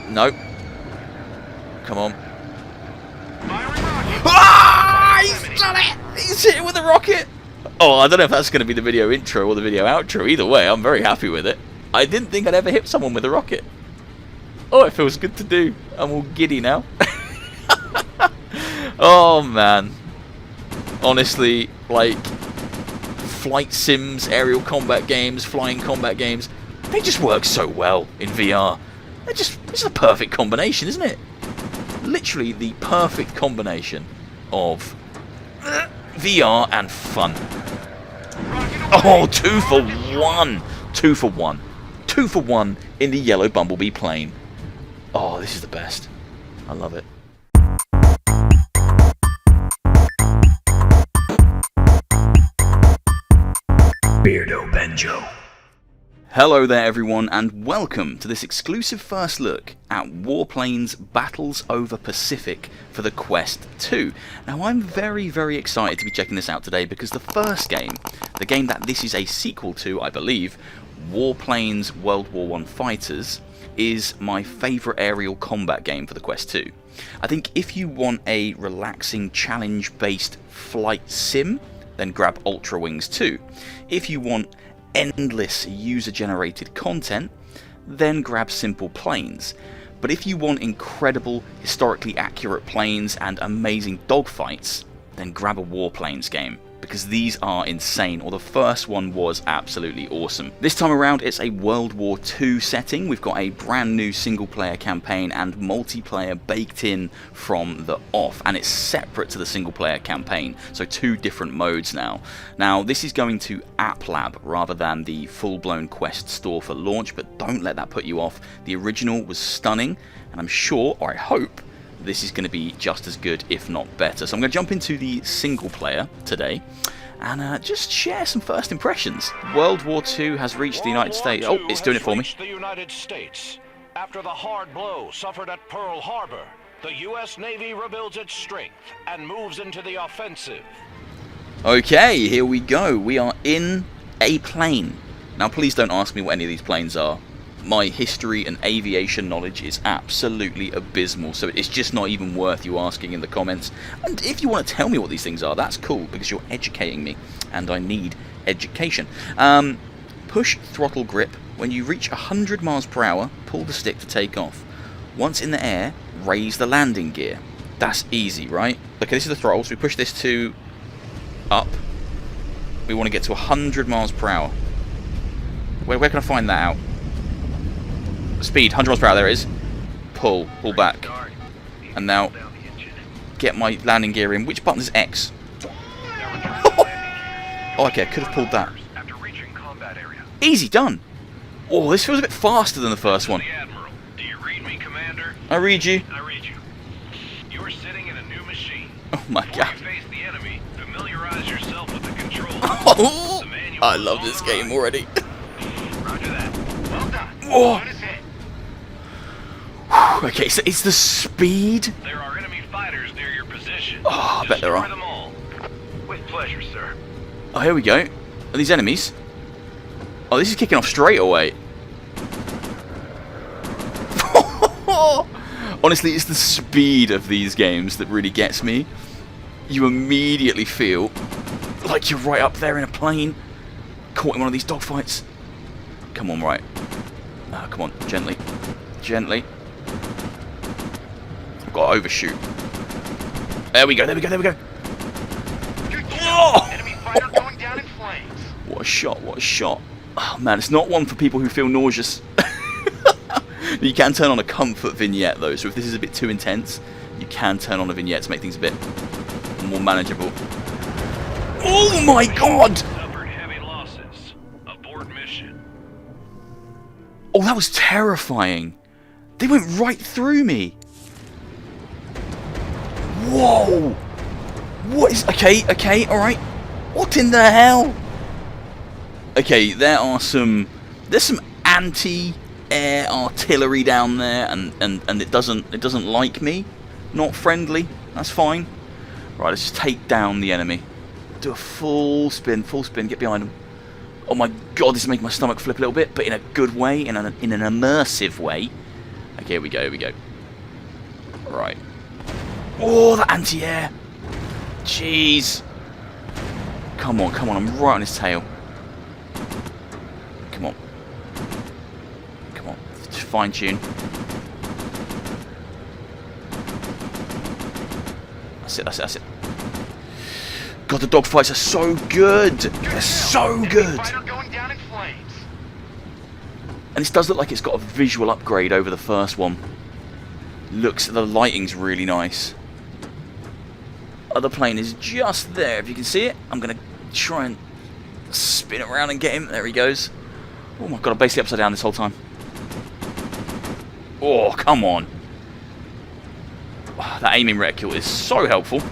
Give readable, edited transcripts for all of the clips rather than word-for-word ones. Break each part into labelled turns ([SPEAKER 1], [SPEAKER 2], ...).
[SPEAKER 1] Nope. Come on. Ah! He's done it! He's hit it with a rocket! Oh, I don't know if that's going to be the video intro or the video outro. Either way, I'm very happy with it. I didn't think I'd ever hit someone with a rocket. Oh, it feels good to do. I'm all giddy now. Oh, man. Honestly, like, flight sims, aerial combat games, flying combat games, they just work so well in VR. It's a perfect combination, isn't it? Literally the perfect combination of VR and fun. Oh, 2 for 1. 2 for 1. 2 for 1 in the yellow Bumblebee plane. Oh, this is the best. I love it. Beardo Benjo. Hello there everyone, and welcome to this exclusive first look at Warplanes Battles Over Pacific for the Quest 2. Now I'm very excited to be checking this out today because the first game, the game that this is a sequel to, I believe, Warplanes WW1 Fighters, is my favourite aerial combat game for the Quest 2. I think if you want a relaxing challenge-based flight sim, then grab Ultrawings 2. If you want endless user-generated content, then grab Simple Planes. But if you want incredible, historically accurate planes and amazing dogfights, then grab a Warplanes game, because these are insane, or the first one was absolutely awesome. This time around it's a World War II setting. We've got a brand new single player campaign and multiplayer baked in from the off, and it's separate to the single player campaign, so 2 different modes now. Now this is going to App Lab rather than the full-blown Quest store for launch, but don't let that put you off. The original was stunning, and I'm sure, or I hope, this is going to be just as good, if not better. So I'm going to jump into the single player today and just share some first impressions. World War II has reached the United States. Oh, it's doing it for me.
[SPEAKER 2] The United States. After the hard blow suffered at Pearl Harbor, the U.S. Navy rebuilds its strength and moves into the offensive.
[SPEAKER 1] Okay, here we go. We are in a plane. Now, please don't ask me what any of these planes are. My history and aviation knowledge is absolutely abysmal, so it's just not even worth you asking in the comments. And if you want to tell me what these things are, that's cool, because you're educating me, and I need education. Push throttle grip. When you reach 100 miles per hour, pull the stick to take off. Once in the air, raise the landing gear. That's easy, right? Okay, this is the throttle, so we push this to up. We want to get to 100 miles per hour. Where can I find that out? Speed, 100 miles per hour, there it is. Pull back. And now, get my landing gear in. Which button is X? Oh, okay, I could have pulled that. Easy done. Oh, this feels a bit faster than the first one.
[SPEAKER 2] Do you read me, Commander?
[SPEAKER 1] I read you.
[SPEAKER 2] I read you. You are sitting in a new machine.
[SPEAKER 1] Oh my god.
[SPEAKER 2] Before you face the enemy, familiarize yourself with the controls.
[SPEAKER 1] Oh, I love this game already.
[SPEAKER 2] Roger that. Well done.
[SPEAKER 1] Oh. Okay, so it's the speed.
[SPEAKER 2] There are enemy fighters near your position.
[SPEAKER 1] Oh, I bet there are.
[SPEAKER 2] Them all. With pleasure, sir.
[SPEAKER 1] Oh, here we go. Are these enemies? Oh, this is kicking off straight away. Honestly, it's the speed of these games that really gets me. You immediately feel like you're right up there in a plane, caught in one of these dogfights. Come on, right. Come on, gently. Gently. I've got to overshoot. There we go, there we go, there we go. Oh!
[SPEAKER 2] Enemy fighter going down in flames.
[SPEAKER 1] What a shot, what a shot. Oh man, it's not one for people who feel nauseous. You can turn on a comfort vignette though, so if this is a bit too intense, you can turn on a vignette to make things a bit more manageable. Oh my god!
[SPEAKER 2] Suffered heavy losses. Abort mission.
[SPEAKER 1] Oh, that was terrifying. They went right through me. Whoa! What is... Okay, alright. What in the hell? Okay, there's some anti-air artillery down there, and it doesn't like me. Not friendly. That's fine. Right, let's just take down the enemy. Do a full spin, get behind them. Oh my god, this is making my stomach flip a little bit, but in a good way, in an immersive way. Okay, here we go, here we go. Right. Oh, that anti-air! Jeez! Come on, I'm right on his tail. Come on. Come on, just fine-tune. That's it. God, the dogfights are so good! They're so good! And this does look like it's got a visual upgrade over the first one. The lighting's really nice. Other plane is just there, if you can see it. I'm going to try and spin around and get him. There he goes. Oh my god, I'm basically upside down this whole time. Oh, come on. Oh, that aiming reticule is so helpful.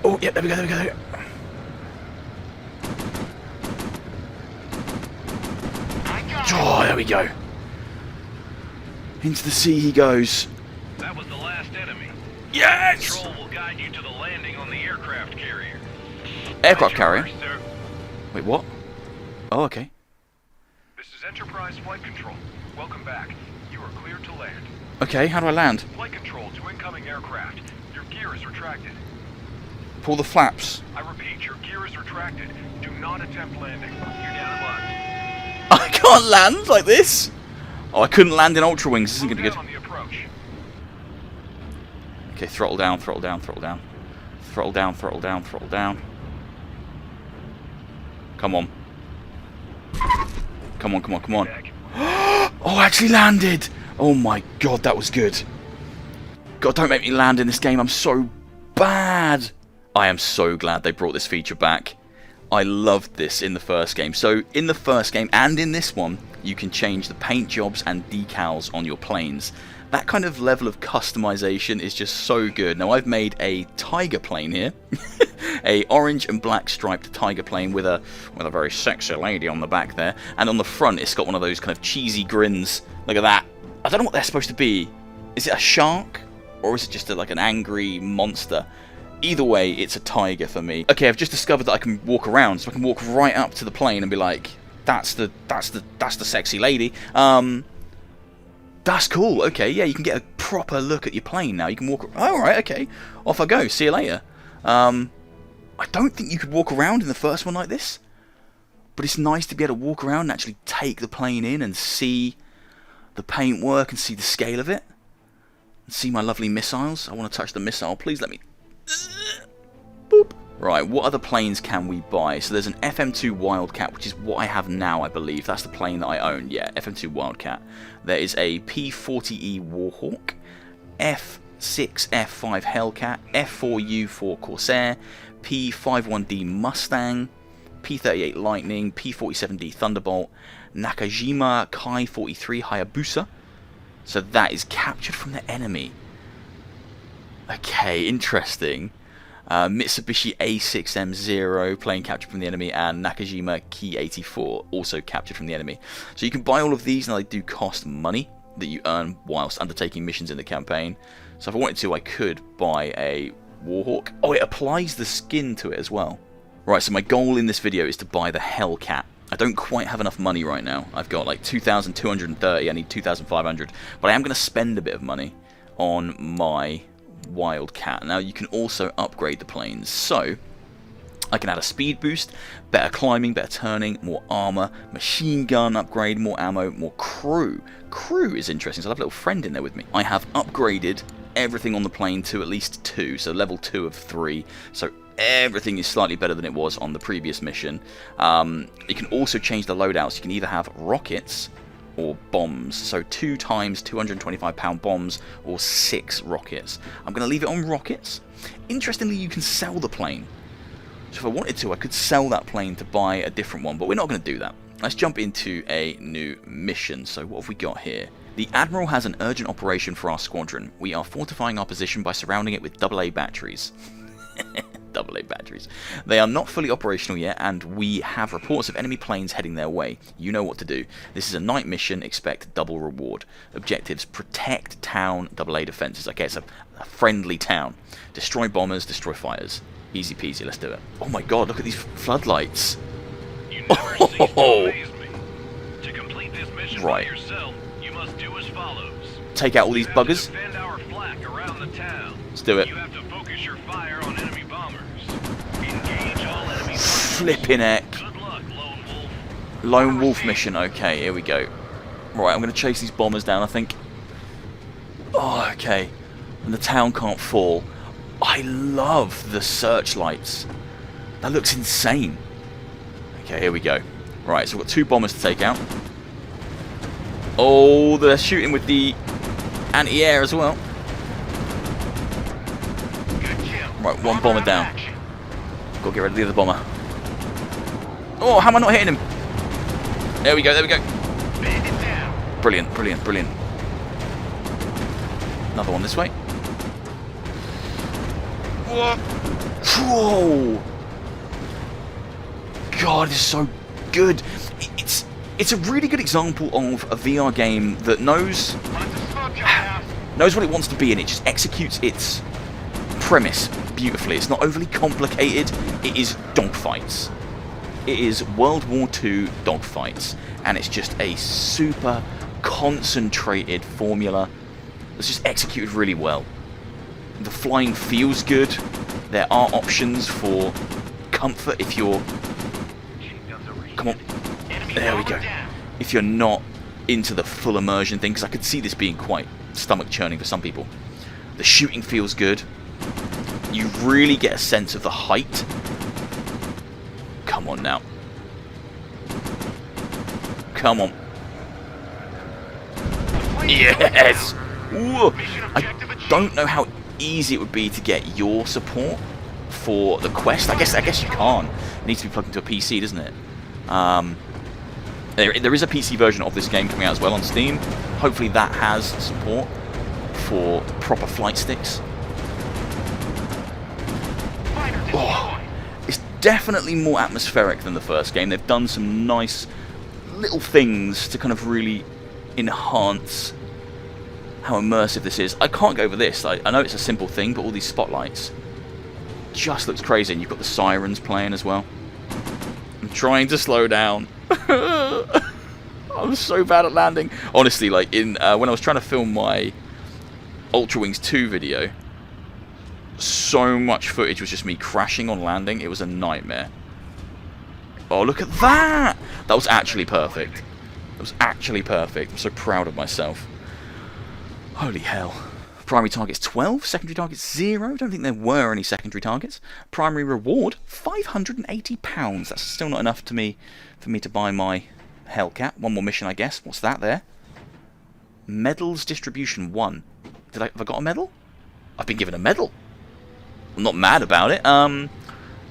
[SPEAKER 1] Oh, yeah, there we go. Oh, there we go. Into the sea he goes.
[SPEAKER 2] That was the last enemy.
[SPEAKER 1] Yes!
[SPEAKER 2] Control will guide you to the landing on the aircraft carrier.
[SPEAKER 1] Aircraft carrier? Wait, what? Oh, okay.
[SPEAKER 2] This is Enterprise Flight Control. Welcome back. You are clear to land.
[SPEAKER 1] Okay, how do I land?
[SPEAKER 2] Flight control to incoming aircraft. Your gear is retracted.
[SPEAKER 1] Pull the flaps.
[SPEAKER 2] I repeat, your gear is retracted. Do not attempt landing. You're down in line.
[SPEAKER 1] I can't land like this. Oh, I couldn't land in Ultrawings. This isn't going to be good.
[SPEAKER 2] On the approach.
[SPEAKER 1] Okay, throttle down. Throttle down. Come on. Come on. Oh, I actually landed. Oh my god, that was good. God, don't make me land in this game. I'm so bad. I am so glad they brought this feature back. I loved this in the first game. So in the first game and in this one, you can change the paint jobs and decals on your planes. That kind of level of customization is just so good. Now I've made a tiger plane here. A orange and black striped tiger plane with a very sexy lady on the back there. And on the front it's got one of those kind of cheesy grins. Look at that. I don't know what they're supposed to be. Is it a shark? Or is it just like an angry monster? Either way, it's a tiger for me. Okay, I've just discovered that I can walk around, so I can walk right up to the plane and be like, that's the sexy lady. That's cool. Okay, yeah, you can get a proper look at your plane now. You can walk. All right, okay, off I go. See you later. I don't think you could walk around in the first one like this, but it's nice to be able to walk around and actually take the plane in and see the paintwork and see the scale of it, and see my lovely missiles. I want to touch the missile. Please let me. Boop. Right, what other planes can we buy? So there's an FM2 Wildcat, which is what I have now, I believe. That's the plane that I own. Yeah, FM2 Wildcat. There is a P40E Warhawk, F6, F5 Hellcat, F4U4 Corsair, P51D Mustang, P38 Lightning, P47D Thunderbolt, Nakajima Kai 43 Hayabusa. So that is captured from the enemy. Okay, interesting. Mitsubishi A6M0, plane captured from the enemy, and Nakajima Ki 84, also captured from the enemy. So you can buy all of these, and they do cost money that you earn whilst undertaking missions in the campaign. So if I wanted to, I could buy a Warhawk. Oh, it applies the skin to it as well. Right, so my goal in this video is to buy the Hellcat. I don't quite have enough money right now. I've got like 2,230, I need 2,500. But I am going to spend a bit of money on my Wildcat. Now you can also upgrade the planes, so I can add a speed boost, better climbing, better turning, more armor, machine gun upgrade, more ammo, more crew. Crew is interesting, so I have a little friend in there with me. I have upgraded everything on the plane to at least 2, so level 2 of 3, so everything is slightly better than it was on the previous mission. You can also change the loadouts. You can either have rockets or bombs, so 2 times 225-pound bombs or 6 rockets. I'm going to leave it on rockets. Interestingly, you can sell the plane. So if I wanted to, I could sell that plane to buy a different one, but we're not going to do that. Let's jump into a new mission. So what have we got here? The Admiral has an urgent operation for our squadron. We are fortifying our position by surrounding it with AA batteries. AA batteries. They are not fully operational yet, and we have reports of enemy planes heading their way. You know what to do. This is a night mission. Expect double reward. Objectives: protect town, AA defenses. Okay, it's a friendly town. Destroy bombers, destroy fighters. Easy peasy, let's do it. Oh my god, look at these floodlights.
[SPEAKER 2] You never cease to amaze me. To complete this mission by yourself, you must must do as follows.
[SPEAKER 1] Take out all these buggers.
[SPEAKER 2] Defend our flank around the town.
[SPEAKER 1] Let's do it.
[SPEAKER 2] You have to focus your fire on enemy bombers. Engage all enemy fighters.
[SPEAKER 1] Flipping heck.
[SPEAKER 2] Good luck, Lone Wolf.
[SPEAKER 1] Lone Wolf mission. Okay, here we go. Right, I'm going to chase these bombers down, I think. Oh, okay. And the town can't fall. I love the searchlights. That looks insane. Okay, here we go. Right, so we've got 2 bombers to take out. Oh, they're shooting with the anti-air as well. Right, 1 bomber down. Got to get rid of the other bomber. Oh, how am I not hitting him? There we go, there we go. Brilliant, brilliant, brilliant. Another one this way. Whoa! God, this is so good. It's a really good example of a VR game that knows what it wants to be, and it just executes its premise beautifully. It's not overly complicated. It is dogfights. It is World War II dogfights, and it's just a super concentrated formula that's just executed really well. The flying feels good. There are options for comfort if you're... Come on. There we go. If you're not into the full immersion thing, because I could see this being quite stomach churning for some people. The shooting feels good. You really get a sense of the height. Come on now. Come on. Yes! Ooh. I don't know how easy it would be to get your support for the quest. I guess you can't. It needs to be plugged into a PC, doesn't it? There is a PC version of this game coming out as well on Steam. Hopefully that has support for proper flight sticks. Oh, it's definitely more atmospheric than the first game. They've done some nice little things to kind of really enhance how immersive this is. I can't go over this. I know it's a simple thing, but all these spotlights just looks crazy. And you've got the sirens playing as well. I'm trying to slow down. I'm so bad at landing. Honestly, like in when I was trying to film my Ultrawings 2 video, so much footage was just me crashing on landing. It was a nightmare. Oh, look at that! That was actually perfect. That was actually perfect. I'm so proud of myself. Holy hell. Primary targets 12, secondary targets 0. Don't think there were any secondary targets. Primary reward £580. That's still not enough for me to buy my Hellcat. One more mission, I guess. What's that there? Medals distribution 1. Have I got a medal? I've been given a medal. I'm not mad about it.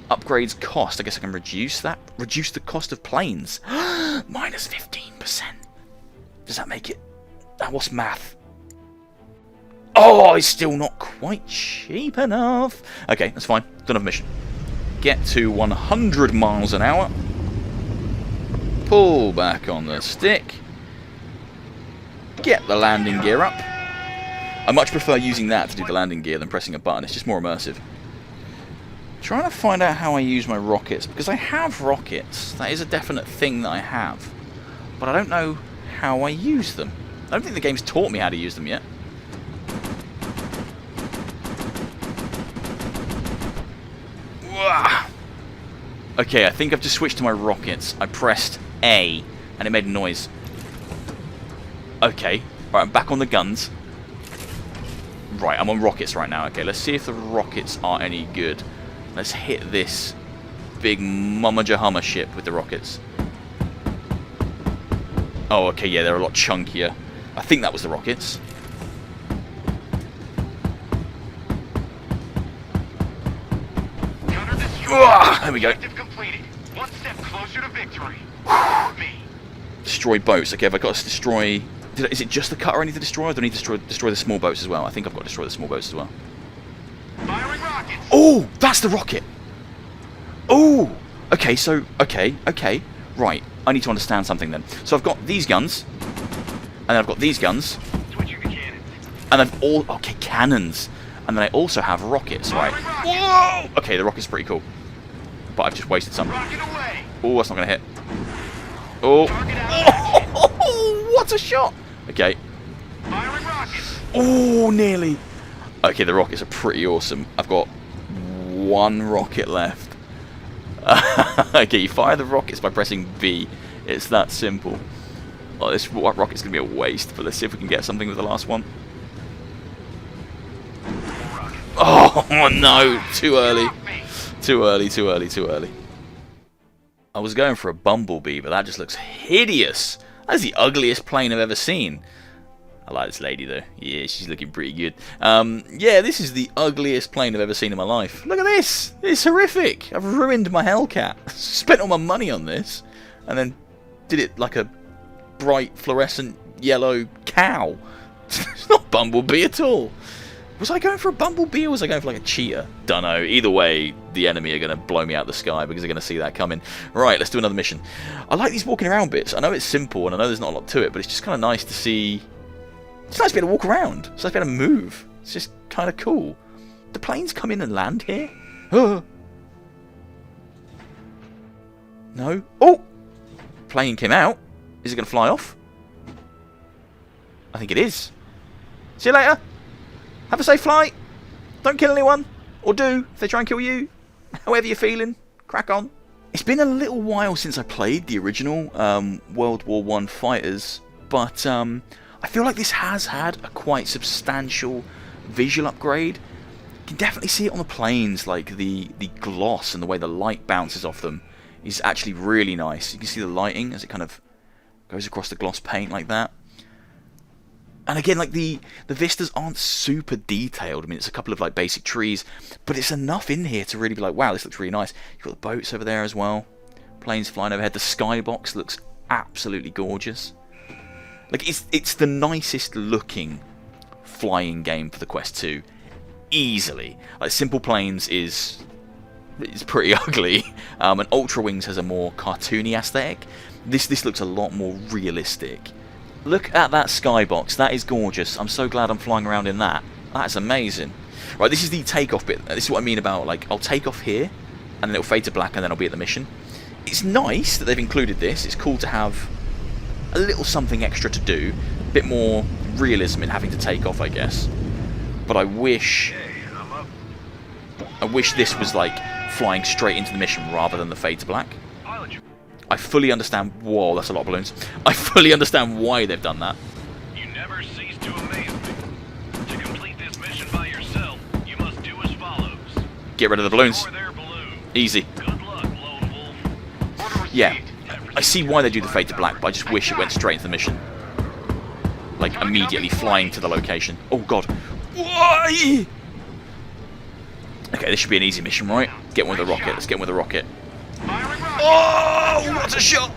[SPEAKER 1] Upgrades cost. I guess I can reduce that. Reduce the cost of planes. Minus 15%. Does that make it? What's math? Oh, it's still not quite cheap enough. Okay, that's fine. Done a mission. Get to 100 miles an hour. Pull back on the stick. Get the landing gear up. I much prefer using that to do the landing gear than pressing a button. It's just more immersive. Trying to find out how I use my rockets, because I have rockets. That is a definite thing that I have. But I don't know how I use them. I don't think the game's taught me how to use them yet. Okay, I think I've just switched to my rockets. I pressed A, and it made a noise. Okay, right, I'm back on the guns. Right, I'm on rockets right now. Okay, let's see if the rockets are any good. Let's hit this big mumma-jahumma ship with the rockets. Oh, okay, yeah, they're a lot chunkier. I think that was the rockets. There we go.
[SPEAKER 2] One step closer to victory.
[SPEAKER 1] Destroy boats. Okay, have I got to destroy... Is it just the cutter I need to destroy, or do I need to destroy the small boats as well? I think I've got to destroy the small boats as well.
[SPEAKER 2] Firing rockets.
[SPEAKER 1] Oh, that's the rocket. Oh, okay, so, okay. Right, I need to understand something then. So I've got these guns, and then I've got these guns.
[SPEAKER 2] Switching to cannons.
[SPEAKER 1] And I've all... Okay, cannons. And then I also have rockets, right? Whoa! Okay, the rocket's pretty cool. But I've just wasted some. Oh, that's not going to hit. Oh. Oh, what a shot! Okay, Oh, nearly. Okay, the rockets are pretty awesome. I've got one rocket left. Okay, you fire the rockets by pressing B. It's that simple. Oh, this rocket's going to be a waste, but let's see if we can get something with the last one. Oh, no! Too early. Too early, too early, too early. I was going for a bumblebee, but that just looks hideous. That's the ugliest plane I've ever seen. I like this lady, though. Yeah, she's looking pretty good. Yeah, this is the ugliest plane I've ever seen in my life. Look at this! It's horrific! I've ruined my Hellcat. Spent all my money on this, and then did it like a bright fluorescent yellow cow. It's not Bumblebee at all. Was I going for a Bumblebee or was I going for like a cheetah? Dunno. Either way, the enemy are going to blow me out the sky because they're going to see that coming. Right, let's do another mission. I like these walking around bits. I know it's simple and I know there's not a lot to it, but it's just kind of nice to see. It's nice to be able to walk around. It's nice to be able to move. It's just kind of cool. Do planes come in and land here? Oh. No. Oh! Plane came out. Is it going to fly off? I think it is. See you later. Have a safe flight. Don't kill anyone. Or do, if they try and kill you. However you're feeling. Crack on. It's been a little while since I played the original World War I Fighters. But I feel like this has had a quite substantial visual upgrade. You can definitely see it on the planes. Like the gloss and the way the light bounces off them is actually really nice. You can see the lighting as it kind of goes across the gloss paint like that. And again, like the vistas aren't super detailed. I mean, it's a couple of like basic trees, but it's enough in here to really be like, wow, this looks really nice. You've got the boats over there as well. Planes flying overhead. The skybox looks absolutely gorgeous. Like it's the nicest looking flying game for the Quest 2, easily. Like Simple Planes is pretty ugly, and Ultrawings has a more cartoony aesthetic. This looks a lot more realistic. Look at that skybox. That is gorgeous. I'm so glad I'm flying around in that. That's amazing. Right, this is the takeoff bit. This is what I mean about, like, I'll take off here, and then it'll fade to black, and then I'll be at the mission. It's nice that they've included this. It's cool to have a little something extra to do. A bit more realism in having to take off, I guess. But I wish this was, like, flying straight into the mission rather than the fade to black. I fully understand. Whoa, that's a lot of balloons. I fully understand why they've done that.
[SPEAKER 2] You never cease to amaze me. To complete this mission by yourself, you must do as follows.
[SPEAKER 1] Get rid of the balloons. Easy.
[SPEAKER 2] Good luck, Lone Wolf.
[SPEAKER 1] Yeah, I see why they do the fade to black, but I just wish it went straight into the mission. Like, immediately flying to the location. Oh, God. Why? Okay, this should be an easy mission, right? Get one with the rocket. Let's get one with the rocket. Oh, what a shot!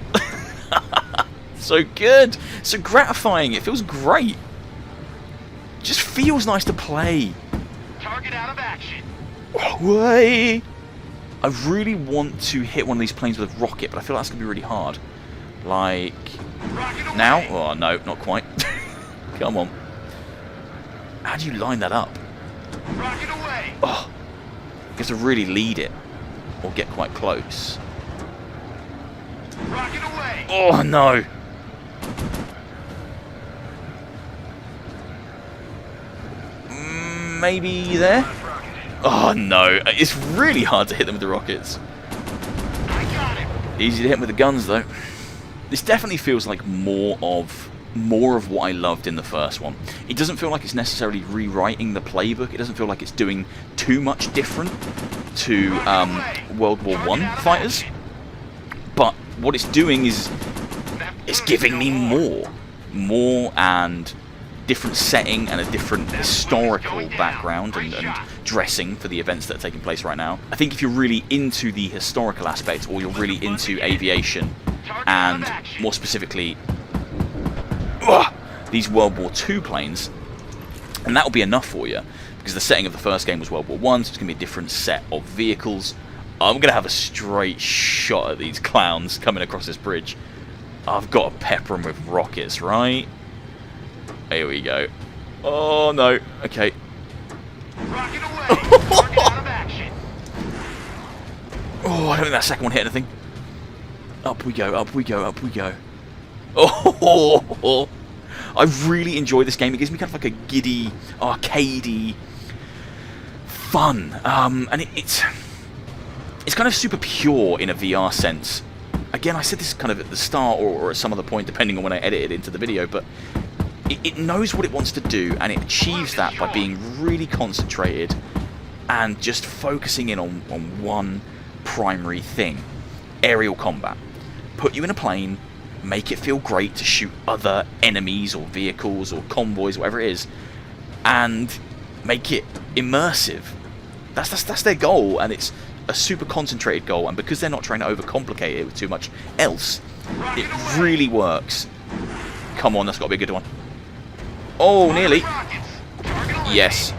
[SPEAKER 1] So good, so gratifying. It feels great. Just feels nice to play.
[SPEAKER 2] Target out of action.
[SPEAKER 1] Way. I really want to hit one of these planes with a rocket, but I feel like that's gonna be really hard. Like now? Oh no, not quite. Come on. How do you line that up?
[SPEAKER 2] Rocket away.
[SPEAKER 1] Oh, you have to really lead it, or get quite close.
[SPEAKER 2] Rocket away.
[SPEAKER 1] Oh no! Maybe there? Oh no! It's really hard to hit them with the rockets.
[SPEAKER 2] I got him.
[SPEAKER 1] Easy to hit with the guns though. This definitely feels like more of what I loved in the first one. It doesn't feel like it's necessarily rewriting the playbook. It doesn't feel like it's doing too much different to World War I Fighters. But what it's doing is it's giving me more and different setting and a different historical background and dressing for the events that are taking place right now. I think if you're really into the historical aspect, or you're really into aviation, and more specifically these World War II planes, and that will be enough for you, because the setting of the first game was World War I, so it's going to be a different set of vehicles. I'm going to have a straight shot at these clowns coming across this bridge. I've got to pepper them with rockets, right? Here we go. Oh, no. Okay.
[SPEAKER 2] Rocket away. Target out of action.
[SPEAKER 1] Oh, I don't think that second one hit anything. Up we go, up we go, up we go. Oh, I really enjoy this game. It gives me kind of like a giddy, arcadey fun, and it's kind of super pure in a VR sense. Again, I said this kind of at the start or at some other point, depending on when I edit it into the video, but it knows what it wants to do, and it achieves that by being really concentrated and just focusing in on one primary thing. Aerial combat. Put you in a plane, make it feel great to shoot other enemies or vehicles or convoys, whatever it is, and make it immersive. That's their goal, and it's a super concentrated goal, and because they're not trying to overcomplicate it with too much else, it really works. Come on, that's got to be a good one. Oh, nearly. Yes.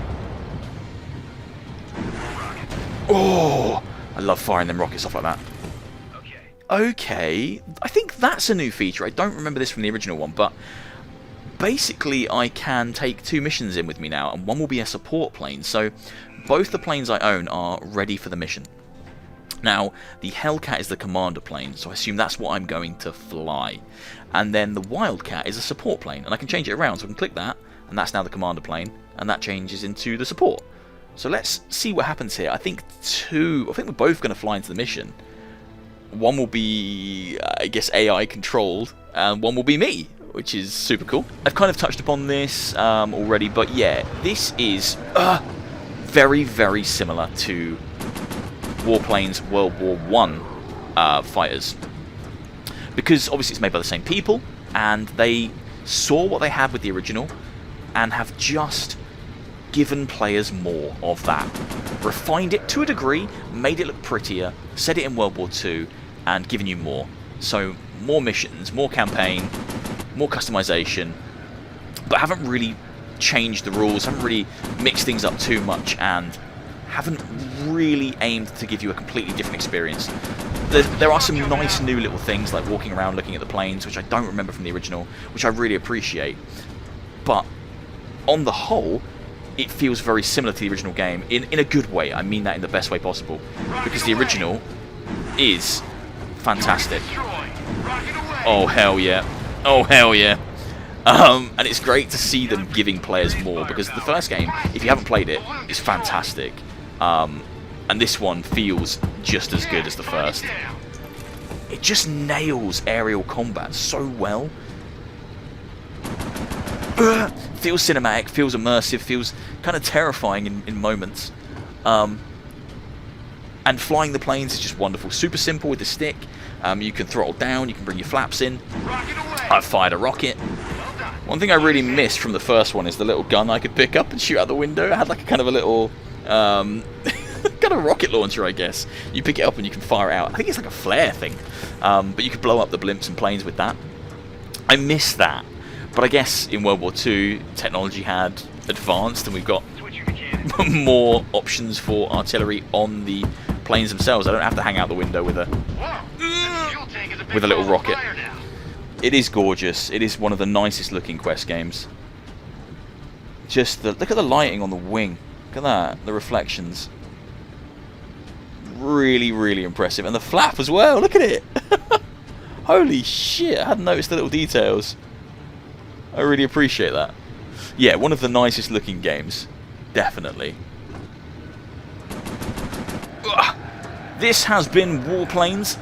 [SPEAKER 1] Oh, I love firing them rockets off like that. Okay, I think that's a new feature. I don't remember this from the original one, but basically I can take 2 missions in with me now, and one will be a support plane. So both the planes I own are ready for the mission. Now, the Hellcat is the commander plane, so I assume that's what I'm going to fly. And then the Wildcat is a support plane, and I can change it around, so I can click that, and that's now the commander plane, and that changes into the support. So let's see what happens here. I think we're both going to fly into the mission. One will be, I guess, AI controlled, and one will be me, which is super cool. I've kind of touched upon this already, but yeah, this is very, very similar to Warplanes WW1 Fighters, because obviously it's made by the same people, and they saw what they had with the original and have just given players more of that, refined it to a degree, made it look prettier, set it in World War II, and given you more. So more missions, more campaign, more customization, but haven't really changed the rules, haven't really mixed things up too much, and haven't really aimed to give you a completely different experience. There are some nice new little things, like walking around looking at the planes, which I don't remember from the original, which I really appreciate. But on the whole, it feels very similar to the original game, in a good way. I mean that in the best way possible, because the original is fantastic. Oh hell yeah. Oh hell yeah. And it's great to see them giving players more, because the first game, if you haven't played it, is fantastic. And this one feels just as good as the first. It just nails aerial combat so well. Feels cinematic, feels immersive, feels kind of terrifying in moments. And flying the planes is just wonderful. Super simple with the stick. You can throttle down, you can bring your flaps in. I've fired a rocket. One thing I really missed from the first one is the little gun I could pick up and shoot out the window. It had like a kind of a little kind of rocket launcher, I guess. You pick it up and you can fire it out. I think it's like a flare thing. But you could blow up the blimps and planes with that. I miss that. But I guess in World War II, technology had advanced, and we've got more options for artillery on the planes themselves. I don't have to hang out the window with a little rocket. It is gorgeous. It is one of the nicest looking Quest games. Just look at the lighting on the wing. Look at that, the reflections. Really, really impressive. And the flap as well. Look at it. Holy shit! I hadn't noticed the little details. I really appreciate that. Yeah, one of the nicest looking games. Definitely. This has been Warplanes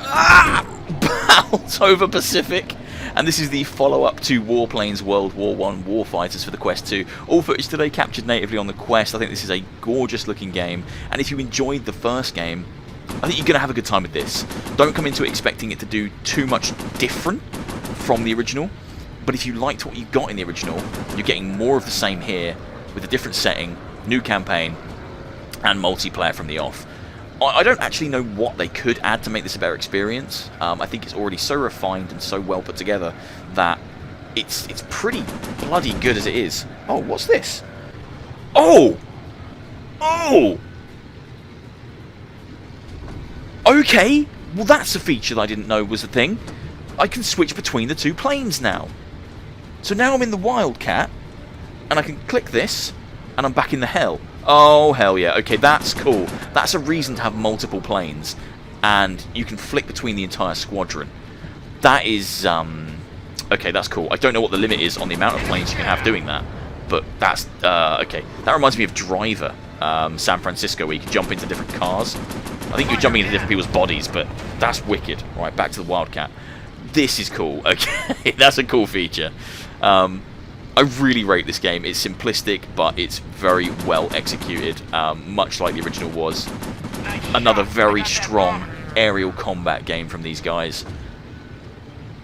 [SPEAKER 1] Battles Over Pacific. And this is the follow-up to Warplanes World War 1 Warfighters for the Quest 2. All footage today captured natively on the Quest. I think this is a gorgeous looking game. And if you enjoyed the first game, I think you're going to have a good time with this. Don't come into it expecting it to do too much different from the original. But if you liked what you got in the original, you're getting more of the same here, with a different setting, new campaign, and multiplayer from the off. I don't actually know what they could add to make this a better experience. I think it's already so refined and so well put together that it's pretty bloody good as it is. Oh, what's this? Oh! Oh! Okay, well that's a feature that I didn't know was a thing. I can switch between the two planes now. So now I'm in the Wildcat, and I can click this, and I'm back in the Hell. Oh, hell yeah. Okay, that's cool. That's a reason to have multiple planes, and you can flick between the entire squadron. That is Okay, that's cool. I don't know what the limit is on the amount of planes you can have doing that, but that's okay. That reminds me of Driver, San Francisco, where you can jump into different cars. I think you're jumping into different people's bodies, but that's wicked. Right, back to the Wildcat. This is cool. Okay, that's a cool feature. I really rate this game. It's simplistic, but it's very well executed, much like the original was. Another very strong aerial combat game from these guys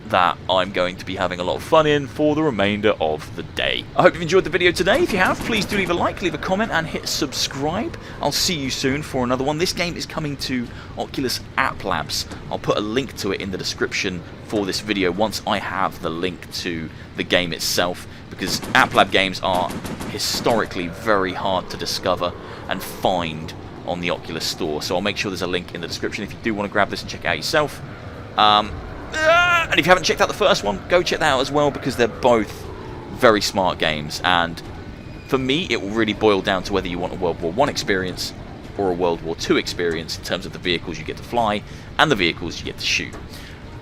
[SPEAKER 1] that I'm going to be having a lot of fun in for the remainder of the day. I hope you've enjoyed the video today. If you have, please do leave a like, leave a comment, and hit subscribe. I'll see you soon for another one. This game is coming to Oculus App Labs. I'll put a link to it in the description for this video once I have the link to the game itself, because App Lab games are historically very hard to discover and find on the Oculus store. So I'll make sure there's a link in the description if you do want to grab this and check it out yourself. And if you haven't checked out the first one, go check that out as well, because they're both very smart games. And for me, it will really boil down to whether you want a World War I experience or a World War II experience in terms of the vehicles you get to fly and the vehicles you get to shoot.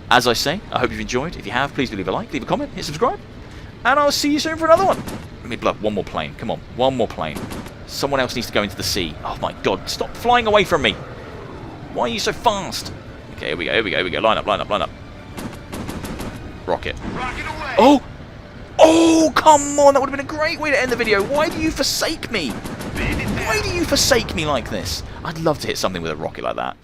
[SPEAKER 1] As I say, I hope you've enjoyed. If you have, please do leave a like, leave a comment, hit subscribe, and I'll see you soon for another one. Let me blow up one more plane. Come on, one more plane. Someone else needs to go into the sea. Oh my god, stop flying away from me. Why are you so fast? Okay, here we go, here we go, here we go. Line up, line up, line up. Rocket. Oh! Oh, come on! That would have been a great way to end the video. Why do you forsake me? Why do you forsake me like this? I'd love to hit something with a rocket like that.